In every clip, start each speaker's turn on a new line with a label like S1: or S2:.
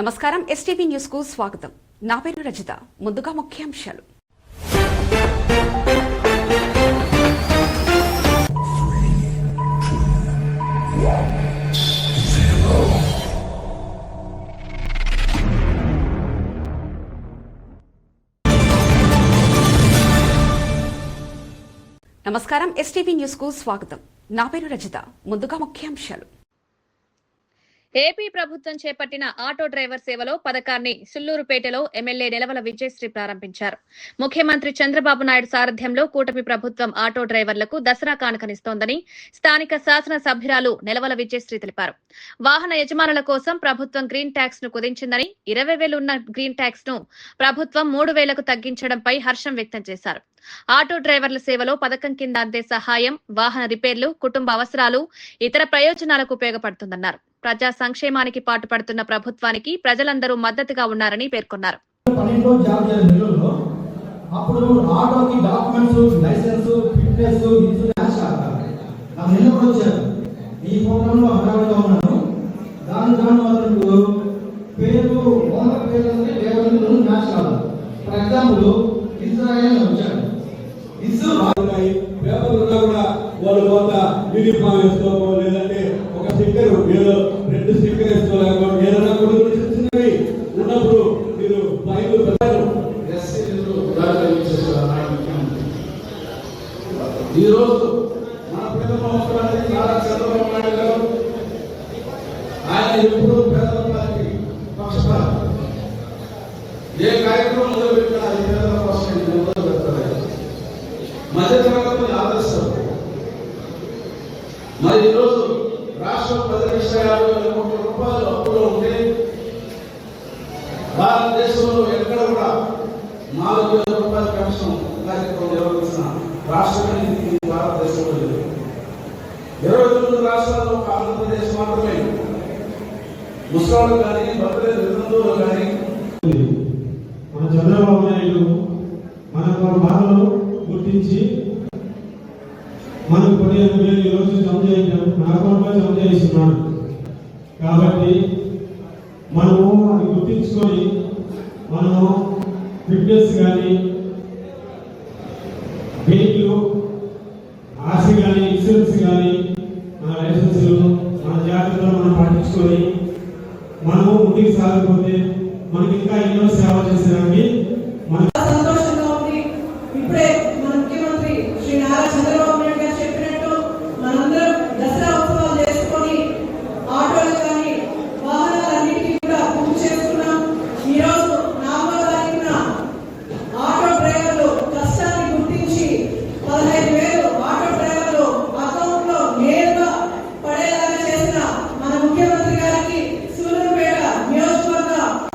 S1: నమస్కారం STV news కు స్వాగతం. నా పేరు రజిత. ముందుగా ముఖ్యాంశాలు. నమస్కారం ఎస్టీవీ న్యూస్ కు స్వాగతం. నా పేరు రజిత. ముందుగా ముఖ్యాంశాలు.
S2: ఏపీ ప్రభుత్వం చేపట్టిన ఆటో డ్రైవర్ సేవలో పథకాన్ని సుళ్లూరుపేటలో ఎమ్మెల్యే నెలవల విజయశ్రీ ప్రారంభించారు. ముఖ్యమంత్రి చంద్రబాబు నాయుడు సారథ్యంలో కూటమి ప్రభుత్వం ఆటో డ్రైవర్లకు దసరా కానుకనిస్తోందని స్థానిక శాసన సభ్యురాలు నెలవల విజయశ్రీ తెలిపారు. వాహన యజమానుల కోసం ప్రభుత్వం గ్రీన్ ట్యాక్స్ ను కుదించిందని 20,000 ఉన్న గ్రీన్ ట్యాక్స్ ను ప్రభుత్వం 3,000కు తగ్గించడంపై హర్షం వ్యక్తం చేశారు. ఆటో డ్రైవర్ల సేవలో పథకం కింద అందే సహాయం, వాహన రిపేర్లు, కుటుంబ అవసరాలు, ఇతర ప్రయోజనాలకు ఉపయోగపడుతుందన్నారు. ప్రజా సంక్షేమానికి పాటుపడుతున్న ప్రభుత్వానికి ప్రజలందరూ మద్దతుగా ఉన్నారని పేర్కొన్నారు.
S3: వాళ్ళు కొంత యూనిఫామ్ వేసుకోవో లేదంటే ఒక స్టిక్కర్ ఏదో 2 స్టిక్కర్ వేసుకోలేకపో ఏదైనా కొన్ని చిన్నవి ఉన్నప్పుడు మీరు ఫైల్ పెట్టారు. ఈరోజు మన ప్రథమ ముఖ్యమంత్రి నారా చంద్రబాబు నాయుడు గారు ఆయన ఎప్పుడు పేదల పార్టీ పక్షపాతం ఏ కార్యక్రమం మొదలుపెట్టినా అది పేదల కోసం మొదలు పెడతారు. మధ్యతరగతి ఆదర్శం. మరి ఈరోజు రాష్ట్రం 10,50,000 కోట్ల రూపాయలు అప్పులో ఉంటే భారతదేశంలో ఎక్కడ కూడా 4,000 రూపాయల పెన్షన్ కార్యక్రమం నిర్వహిస్తున్న రాష్ట్రం భారతదేశంలో లేదు. 29 రాష్ట్రాల్లో ఒక ఆంధ్రప్రదేశ్ మాత్రమే ముసలాళ్ళు కానీ బర్త్డే వితంతువులు కానీ
S4: మన చంద్రబాబు నాయుడు మన బాధలు గుర్తించి మనకు 15,000 ఈరోజు జమ చేస్తున్నాడు. కాబట్టి మనము అది గుర్తించుకొని మనము ఫిట్నెస్ కానీ వెహికల్ ఆర్సీ కానీ ఇన్సూరెన్స్ కానీ మన లైసెన్సులు మన జాగ్రత్తలు మనం పాటించుకొని మనము ముందుకు సాగిపోతే మనకి ఇంకా ఎన్నో సేవ చేసేదానికి మన
S5: సంతోషంగా ఉంది. ఇప్పుడే మన ముఖ్యమంత్రి శ్రీ నారా చంద్రబాబు నాయుడు గారు చెప్పినట్టు మనందరం దసరా ఉత్సవాలు చేసుకొని ఆటోలు కానీ వాహనాలన్నిటికీ కూడా బుక్ చేసుకున్నాం. ఈరోజు 4వ తారీఖున ఆటో డ్రైవర్లు కష్టాన్ని గుర్తించి 15,000 ఆటో డ్రైవర్లు అకౌంట్ లో నేరుగా పడేలాగా చేసిన మన ముఖ్యమంత్రి గారికి సూలూరుపేట నియోజకవర్గ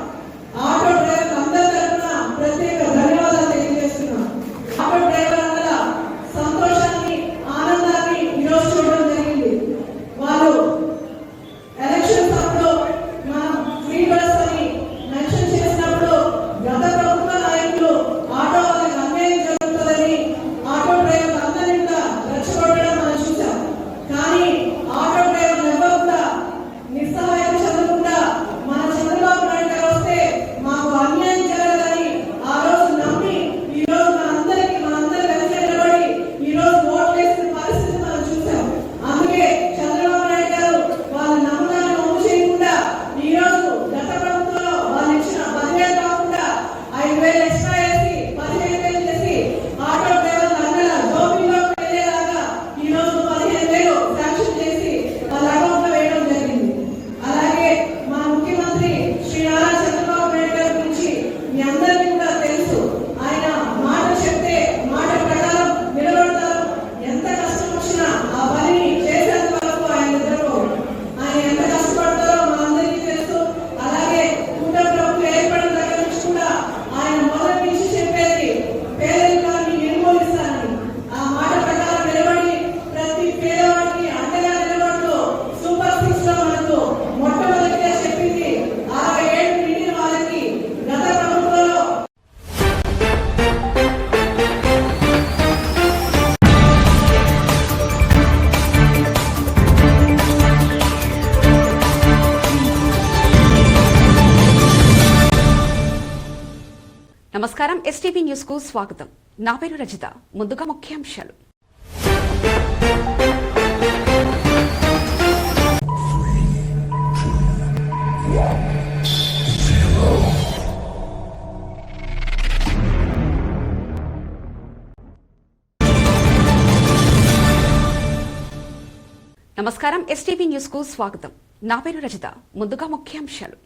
S1: నమస్కారం. ఎస్టీవీ న్యూస్ కు స్వాగతం. నా పేరు రజిత. ముందుగా ముఖ్యాంశాలు. నమస్కారం. ఎస్టీవీ న్యూస్ కు స్వాగతం. నా పేరు రజిత. ముందుగా ముఖ్యాంశాలు.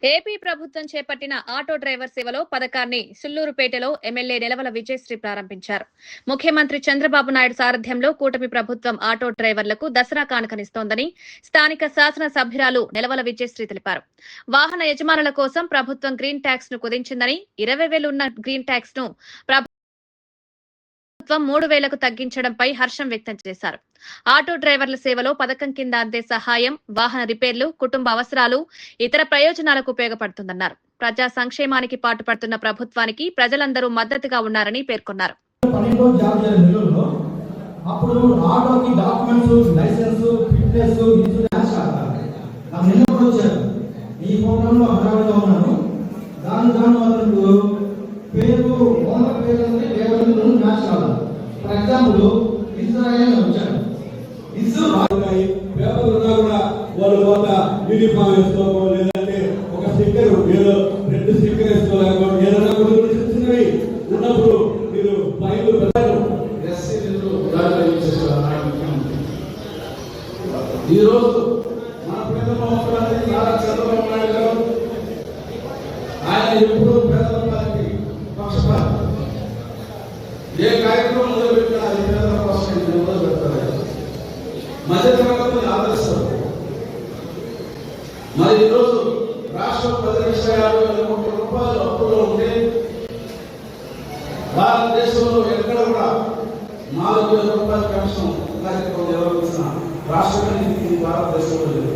S2: ఏపీ ప్రభుత్వం చేపట్టిన ఆటో డ్రైవర్ సేవలో పథకాన్ని సుళ్లూరుపేటలో ఎమ్మెల్యే నిలవల విజయశ్రీ ప్రారంభించారు. ముఖ్యమంత్రి చంద్రబాబు నాయుడు సారథ్యంలో కూటమి ప్రభుత్వం ఆటో డ్రైవర్లకు దసరా కానుకనిస్తోందని స్థానిక శాసన సభ్యురాలు నిలవల విజయశ్రీ తెలిపారు. వాహన యజమానుల కోసం ప్రభుత్వం గ్రీన్ ట్యాక్స్ ను కుదించిందని 20,000 ఉన్న గ్రీన్ ట్యాక్స్ ను ప్రభుత్వం 3,000కు తగ్గించడంపై హర్షం వ్యక్తం చేశారు. ఆటో డ్రైవర్ల సేవలో పథకం కింద అందే సహాయం, వాహన రిపేర్లు, కుటుంబ అవసరాలు, ఇతర ప్రయోజనాలకు ఉపయోగపడుతుందన్నారు. ప్రజా సంక్షేమానికి పాటుపడుతున్న ప్రభుత్వానికి ప్రజలందరూ మద్దతుగా ఉన్నారని పేర్కొన్నారు.
S6: ఫర్ ఎగ్జాంపుల్ ఇజ్రాయెల్ వచ్చారు.
S3: పేపర్ ఉన్నా కూడా వాళ్ళు కొంత యూనిఫామ్ వేసుకోవడం లేదంటే ఒక స్టిక్కర్ ఏదో 2 స్టిక్కర్ వేసుకోలేకపోవడం ఏదైనా కొన్ని చిన్నవి ఉన్నప్పుడు మీరు ఫైన్లు పెట్టారు.
S6: ఈ రోజు మన ప్రియతమ ముఖ్యమంత్రి నారా చంద్రబాబు నాయుడు గారు ఆయన ఎప్పుడు పేదల పార్టీ పక్షపాతం ఏ కార్యక్రమం మొదలుపెట్టినా అది పేదల కోసం మొదలు పెడతారు. మధ్యతరగతిని ఆదరిస్తారు. మరి ఈరోజు రాష్ట్రం 10,50,000 కోట్ల రూపాయలు అప్పులో ఉంటే భారతదేశంలో ఎక్కడ కూడా 4,000 రూపాయల పెన్షన్ కార్యక్రమం నిర్వహించిన రాష్ట్రం ఇది భారతదేశంలో లేదు.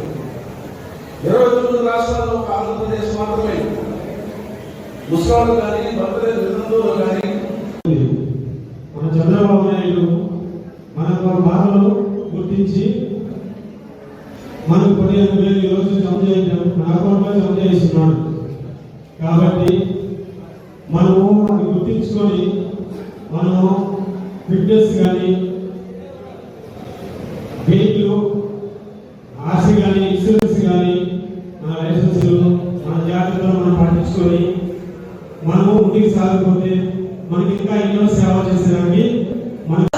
S6: 29 రాష్ట్రాల్లో ఒక ఆంధ్రప్రదేశ్ మాత్రమే ముసలాళ్ళు కానీ భర్తలే విధంలో కానీ
S4: మన చంద్రబాబు నాయుడు మన బాధలు గుర్తించి మనకు 15,000 ఈరోజు జమ చేయడం మన అకౌంట్లో జమ చేస్తున్నాడు. కాబట్టి మనము అది గుర్తించుకొని మనము ఫిట్నెస్ కానీ వెహికల్ ఆర్సీ కానీ ఇన్సూరెన్స్ కానీ మన లైసెన్సులు మన జాగ్రత్తలు మనం పాటించుకొని మనము ముందుకు సాగిపోతే మనకి ఇంకా ఎన్నో సేవ చేసేదానికి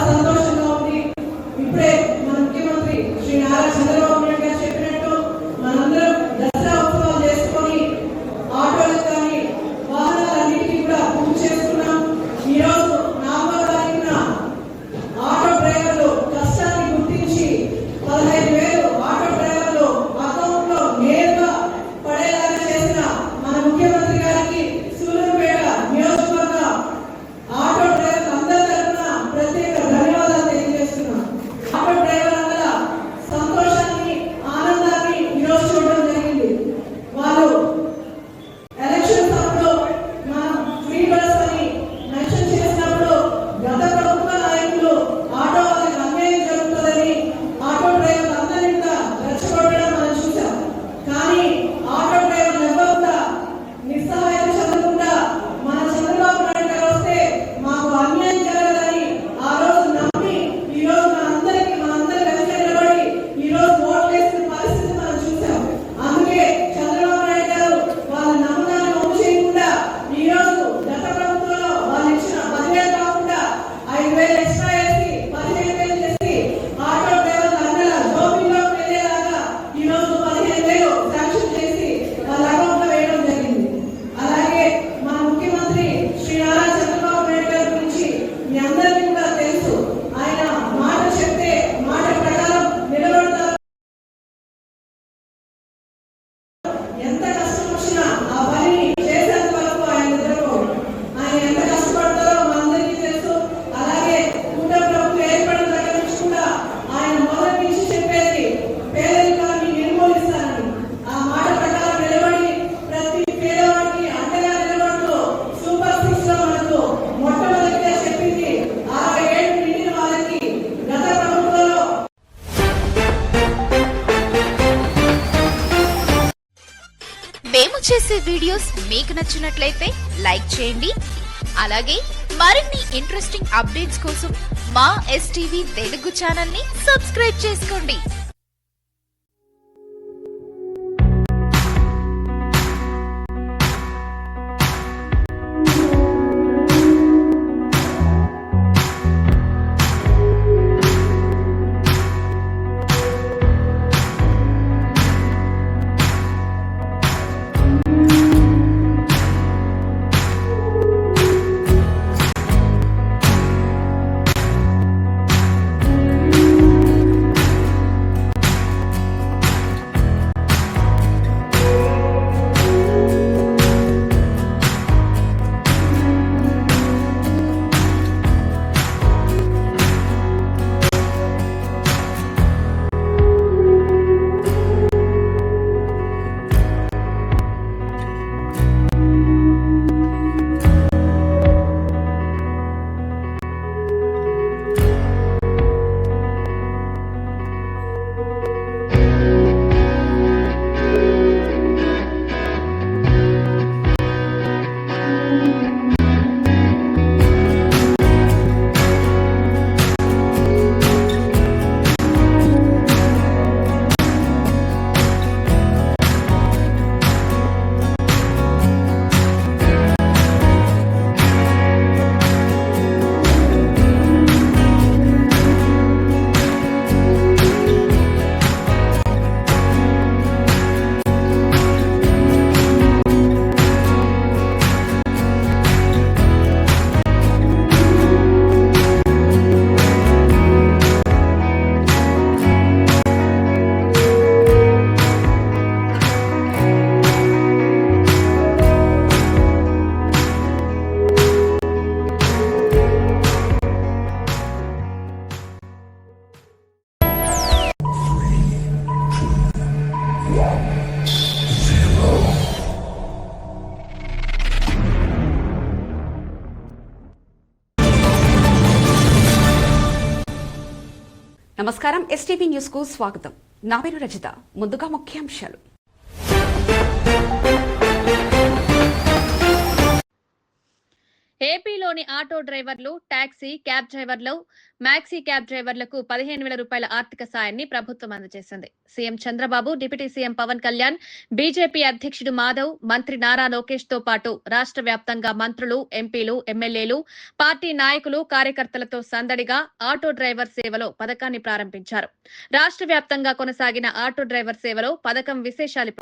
S5: సంతోషంగా ఉంది. ఇప్పుడే మన ముఖ్యమంత్రి శ్రీ నారా చంద్రబాబు నాయుడు గారు చెప్పినట్టు మనందరం దసరా ఉత్సవాలు చేసుకొని ఆటోలకు కానీ వాహనాలన్నిటికీ కూడా పూజ చేసుకున్నాం. ఈ రోజు 4వ తారీఖున ఆటో డ్రైవర్లు కష్టాన్ని గుర్తించి 15,000 ఆటో డ్రైవర్లు అకౌంట్ లో నేరుగా పడేలాగా చేసిన మన ముఖ్యమంత్రి గారికి సూలూరుపేట నియోజకవర్గ ఆటో డ్రైవర్లు అందరి తరఫున
S7: చేసే వీడియోస్ మీకు నచ్చినట్లయితే లైక్ చేయండి. అలాగే మరిన్ని ఇంట్రెస్టింగ్ అప్డేట్స్ కోసం మా ఎస్టీవీ తెలుగు ఛానల్ ని సబ్స్క్రైబ్ చేసుకోండి.
S1: నమస్కారం. ఎస్టీవీ న్యూస్ కు స్వాగతం. నా పేరు రజిత. ముందుగా ముఖ్యాంశాలు.
S2: ఏపీలోని ఆటో డ్రైవర్లు, టాక్సీ క్యాబ్ డ్రైవర్లు, మ్యాక్సీ క్యాబ్ డ్రైవర్లకు 15,000 రూపాయల ఆర్థిక సాయాన్ని ప్రభుత్వం అందజేసింది. CM Chandrababu, deputy CM Pawan Kalyan, BJP అధ్యక్షుడు మాధవ్, మంత్రి నారా లోకేష్ తో పాటు రాష్ట్ర వ్యాప్తంగా మంత్రులు, ఎంపీలు, ఎమ్మెల్యేలు, పార్టీ నాయకులు, కార్యకర్తలతో సందడిగా ఆటో డ్రైవర్ సేవలో పథకాన్ని ప్రారంభించారు. రాష్ట్ర వ్యాప్తంగా కొనసాగిన ఆటో డ్రైవర్ సేవలో పథకం విశేషాలు